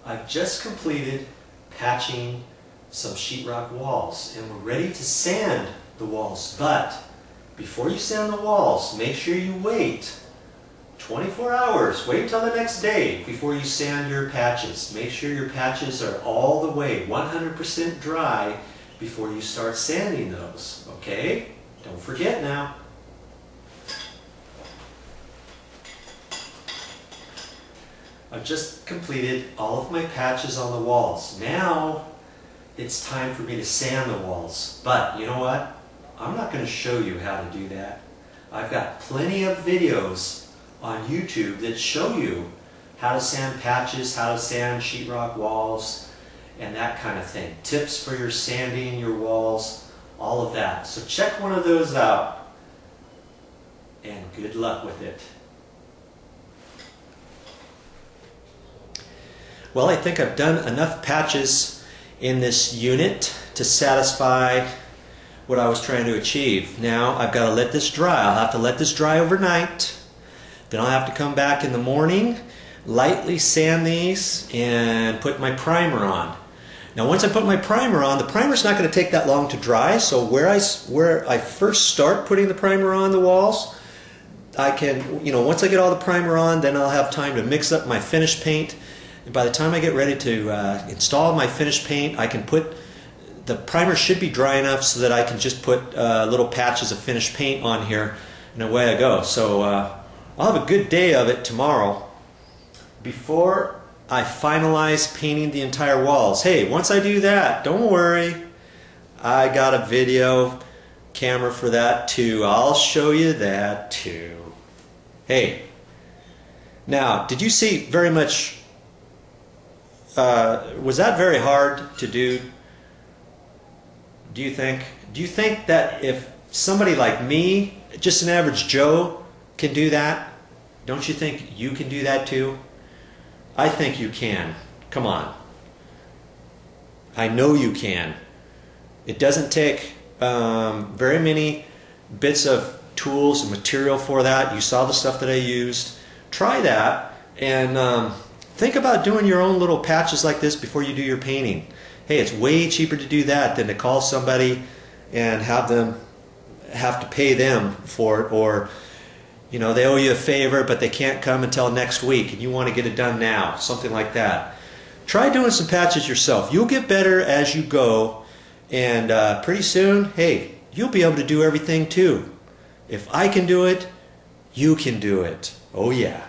I've just completed patching some sheetrock walls and we're ready to sand the walls. But before you sand the walls, make sure you wait 24 hours. Wait until the next day before you sand your patches. Make sure your patches are all the way 100% dry before you start sanding those. Okay? Don't forget now. I've just completed all of my patches on the walls. Now it's time for me to sand the walls. But you know what? I'm not going to show you how to do that. I've got plenty of videos on YouTube that show you how to sand patches, how to sand sheetrock walls, and that kind of thing. Tips for your sanding your walls, all of that. So check one of those out and good luck with it. Well, I think I've done enough patches in this unit to satisfy what I was trying to achieve. Now I've got to let this dry. I'll have to let this dry overnight. Then I'll have to come back in the morning, lightly sand these, and put my primer on. Now once I put my primer on, the primer's not going to take that long to dry, so where I first start putting the primer on the walls, I can, once I get all the primer on, then I'll have time to mix up my finished paint. And by the time I get ready to install my finished paint, I can put, the primer should be dry enough so that I can just put little patches of finished paint on here, and away I go. So I'll have a good day of it tomorrow before I finalize painting the entire walls. Hey, once I do that, don't worry, I got a video camera for that too. I'll show you that too. Hey, now, did you see very much, was that very hard to do? Do you think? Do you think that if somebody like me, just an average Joe, can do that, don't you think you can do that too? I think you can. Come on. I know you can. It doesn't take very many bits of tools and material for that. You saw the stuff that I used. Try that and think about doing your own little patches like this before you do your painting. Hey, it's way cheaper to do that than to call somebody and have to pay them for it, or they owe you a favor but they can't come until next week and you want to get it done now, something like that. Try doing some patches yourself. You'll get better as you go, and pretty soon, hey, you'll be able to do everything too. If I can do it, you can do it. Oh yeah.